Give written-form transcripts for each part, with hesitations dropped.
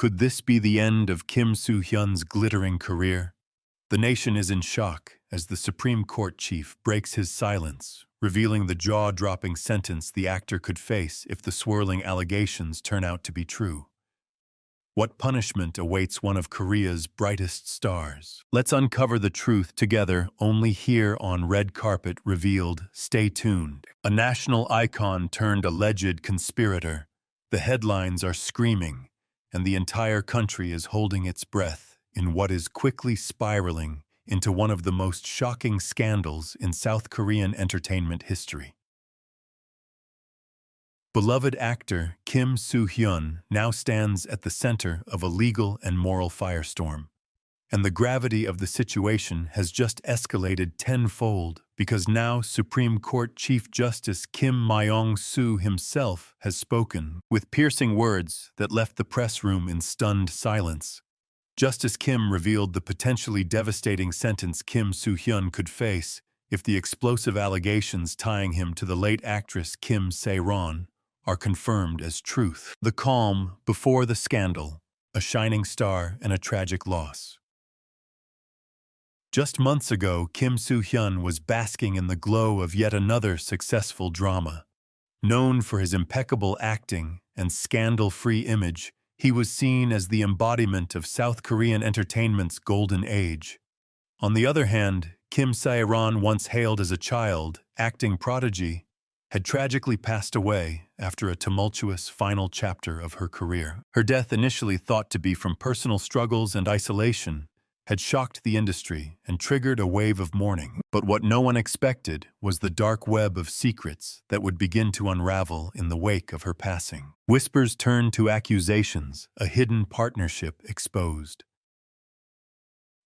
Could this be the end of Kim Soo-hyun's glittering career? The nation is in shock as the Supreme Court chief breaks his silence, revealing the jaw-dropping sentence the actor could face if the swirling allegations turn out to be true. What punishment awaits one of Korea's brightest stars? Let's uncover the truth together, only here on Red Carpet Revealed. Stay tuned. A national icon turned alleged conspirator. The headlines are screaming, and the entire country is holding its breath in what is quickly spiraling into one of the most shocking scandals in South Korean entertainment history. Beloved actor Kim Soo-hyun now stands at the center of a legal and moral firestorm, and the gravity of the situation has just escalated tenfold because now Supreme Court Chief Justice Kim Myong-soo himself has spoken with piercing words that left the press room in stunned silence. Justice Kim revealed the potentially devastating sentence Kim Soo-hyun could face if the explosive allegations tying him to the late actress Kim Se-ron are confirmed as truth. The calm before the scandal, a shining star and a tragic loss. Just months ago, Kim Soo-hyun was basking in the glow of yet another successful drama. Known for his impeccable acting and scandal-free image, he was seen as the embodiment of South Korean entertainment's golden age. On the other hand, Kim Se-ron, once hailed as a child acting prodigy, had tragically passed away after a tumultuous final chapter of her career. Her death, initially thought to be from personal struggles and isolation, had shocked the industry and triggered a wave of mourning. But what no one expected was the dark web of secrets that would begin to unravel in the wake of her passing. Whispers turned to accusations, a hidden partnership exposed.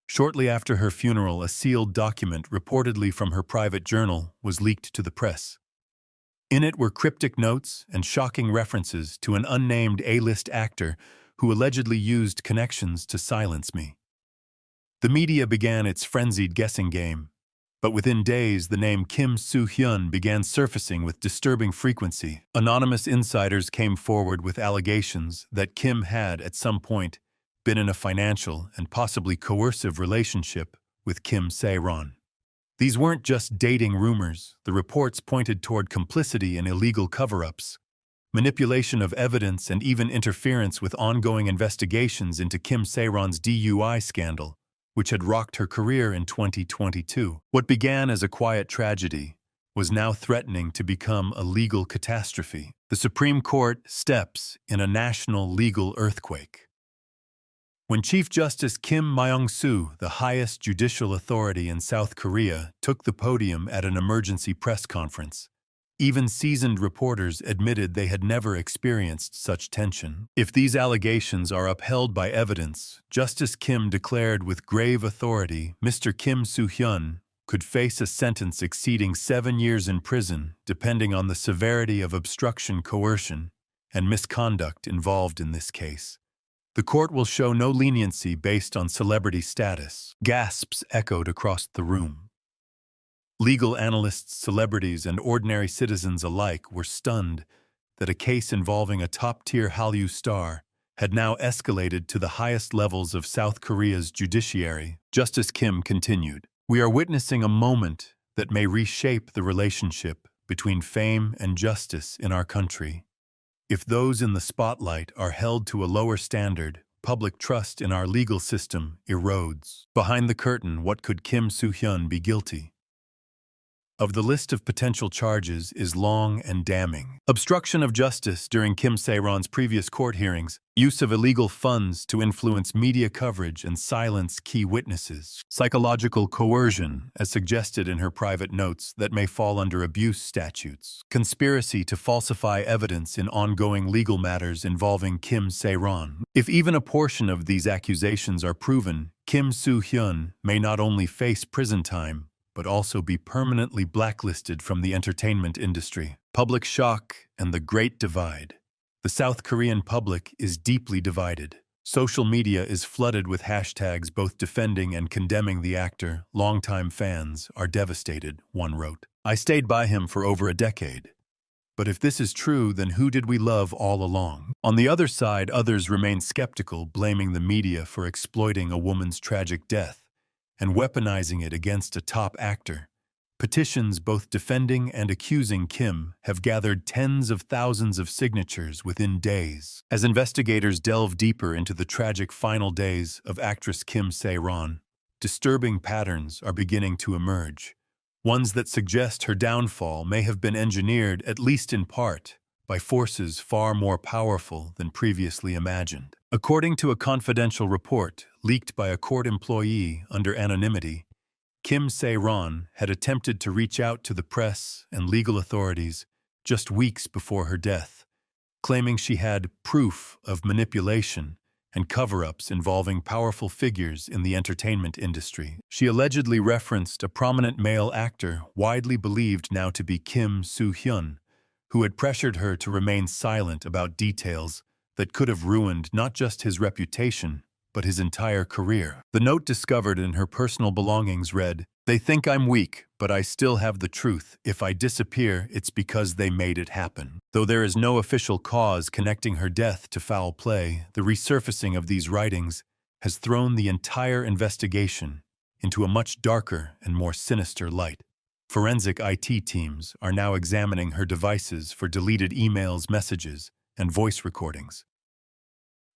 Shortly after her funeral, a sealed document reportedly from her private journal was leaked to the press. In it were cryptic notes and shocking references to an unnamed A-list actor who allegedly used connections to silence me. The media began its frenzied guessing game, but within days the name Kim Soo-hyun began surfacing with disturbing frequency. Anonymous insiders came forward with allegations that Kim had, at some point, been in a financial and possibly coercive relationship with Kim Se-ron. These weren't just dating rumors. The reports pointed toward complicity in illegal cover-ups, manipulation of evidence, and even interference with ongoing investigations into Kim Se-ron's DUI scandal, which had rocked her career in 2022. What began as a quiet tragedy was now threatening to become a legal catastrophe. The Supreme Court steps in a national legal earthquake. When Chief Justice Kim Myong-soo, the highest judicial authority in South Korea, took the podium at an emergency press conference, even seasoned reporters admitted they had never experienced such tension. If these allegations are upheld by evidence, Justice Kim declared with grave authority, Mr. Kim Soo-hyun could face a sentence exceeding 7 years in prison, depending on the severity of obstruction, coercion, and misconduct involved in this case. The court will show no leniency based on celebrity status. Gasps echoed across the room. Legal analysts, celebrities, and ordinary citizens alike were stunned that a case involving a top-tier Hallyu star had now escalated to the highest levels of South Korea's judiciary. Justice Kim continued, "We are witnessing a moment that may reshape the relationship between fame and justice in our country. If those in the spotlight are held to a lower standard, public trust in our legal system erodes." Behind the curtain, what could Kim Soo-hyun be guilty of? The list of potential charges is long and damning. Obstruction of justice during Kim Se-ron's previous court hearings, use of illegal funds to influence media coverage and silence key witnesses, psychological coercion, as suggested in her private notes that may fall under abuse statutes, conspiracy to falsify evidence in ongoing legal matters involving Kim Se-ron. If even a portion of these accusations are proven, Kim Soo-hyun may not only face prison time, but also be permanently blacklisted from the entertainment industry. Public shock and the Great Divide. The South Korean public is deeply divided. Social media is flooded with hashtags both defending and condemning the actor. Longtime fans are devastated, one wrote. "I stayed by him for over a decade. But if this is true, then who did we love all along? On the other side, others remain skeptical, blaming the media for exploiting a woman's tragic death and weaponizing it against a top actor. Petitions both defending and accusing Kim have gathered tens of thousands of signatures within days. As investigators delve deeper into the tragic final days of actress Kim Se-ron, disturbing patterns are beginning to emerge, ones that suggest her downfall may have been engineered, at least in part, by forces far more powerful than previously imagined. According to a confidential report leaked by a court employee under anonymity, Kim Se-ron had attempted to reach out to the press and legal authorities just weeks before her death, claiming she had proof of manipulation and cover-ups involving powerful figures in the entertainment industry. She allegedly referenced a prominent male actor widely believed now to be Kim Soo-hyun, who had pressured her to remain silent about details that could have ruined not just his reputation, but his entire career. The note discovered in her personal belongings read, "They think I'm weak, but I still have the truth. If I disappear, it's because they made it happen." Though there is no official cause connecting her death to foul play, the resurfacing of these writings has thrown the entire investigation into a much darker and more sinister light. Forensic IT teams are now examining her devices for deleted emails, messages, and voice recordings,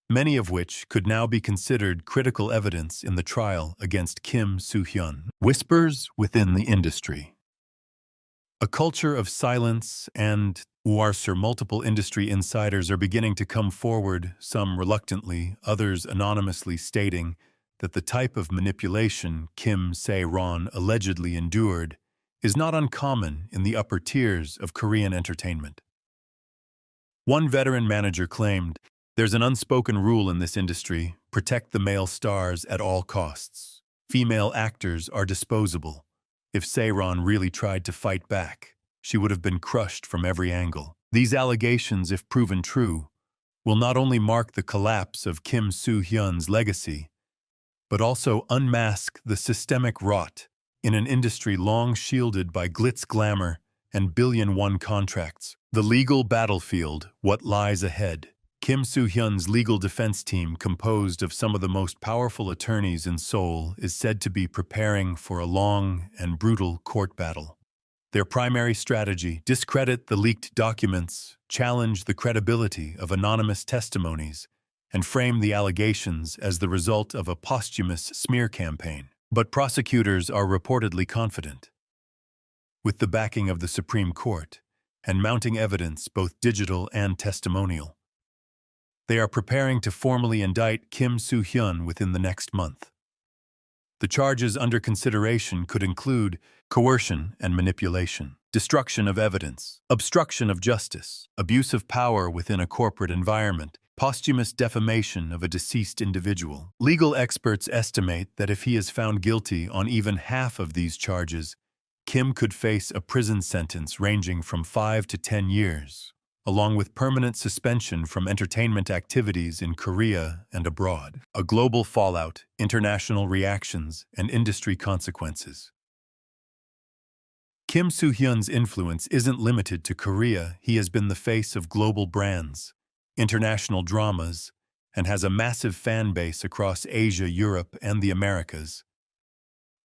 many of which could now be considered critical evidence in the trial against Kim Soo-hyun. Whispers within the industry. A culture of silence and multiple industry insiders are beginning to come forward, some reluctantly, others anonymously, stating that the type of manipulation Kim Se-ron allegedly endured is not uncommon in the upper tiers of Korean entertainment. One veteran manager claimed, "There's an unspoken rule in this industry: protect the male stars at all costs. Female actors are disposable. If Se-ron really tried to fight back, she would have been crushed from every angle." These allegations, if proven true, will not only mark the collapse of Kim Soo-hyun's legacy, but also unmask the systemic rot in an industry long shielded by glitz glamour and billion-won contracts. The legal battlefield, what lies ahead. Kim Soo-hyun's legal defense team, composed of some of the most powerful attorneys in Seoul, is said to be preparing for a long and brutal court battle. Their primary strategy: discredit the leaked documents, challenge the credibility of anonymous testimonies, and frame the allegations as the result of a posthumous smear campaign. But prosecutors are reportedly confident. With the backing of the Supreme Court and mounting evidence, both digital and testimonial, they are preparing to formally indict Kim Soo-hyun within the next month. The charges under consideration could include coercion and manipulation, destruction of evidence, obstruction of justice, abuse of power within a corporate environment, posthumous defamation of a deceased individual. Legal experts estimate that if he is found guilty on even half of these charges, Kim could face a prison sentence ranging from 5 to 10 years, along with permanent suspension from entertainment activities in Korea and abroad. A global fallout, international reactions, and industry consequences. Kim Soo-hyun's influence isn't limited to Korea. He has been the face of global brands, international dramas, and has a massive fan base across Asia, Europe, and the Americas.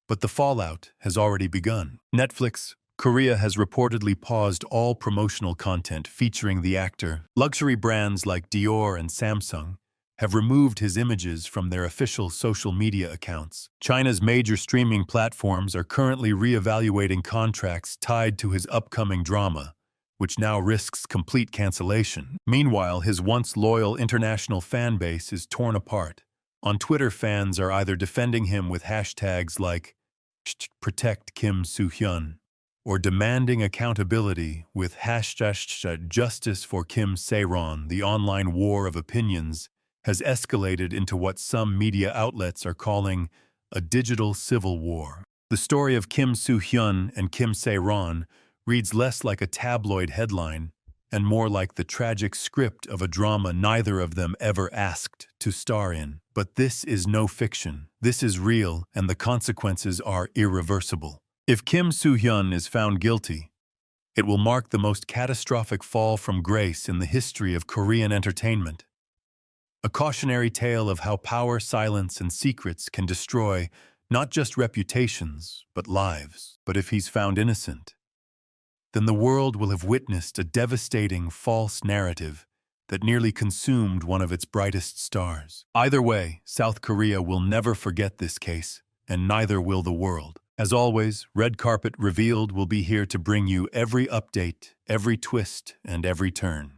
But the fallout has already begun. Netflix Korea has reportedly paused all promotional content featuring the actor. Luxury brands like Dior and Samsung have removed his images from their official social media accounts. China's major streaming platforms are currently re-evaluating contracts tied to his upcoming drama, which now risks complete cancellation. Meanwhile, his once loyal international fan base is torn apart. On Twitter, fans are either defending him with hashtags like #protect Kim Soo-hyun or demanding accountability with hashtag justice for Kim Se-ron. The online war of opinions has escalated into what some media outlets are calling a digital civil war. The story of Kim Soo-hyun and Kim Se-ron reads less like a tabloid headline and more like the tragic script of a drama neither of them ever asked to star in. But this is no fiction. This is real, and the consequences are irreversible. If Kim Soo-hyun is found guilty, It will mark the most catastrophic fall from grace in the history of Korean entertainment. A cautionary tale of how power, silence, and secrets can destroy not just reputations, but lives. But if he's found innocent, then the world will have witnessed a devastating false narrative that nearly consumed one of its brightest stars. Either way, South Korea will never forget this case, and neither will the world. As always, Red Carpet Revealed will be here to bring you every update, every twist, and every turn.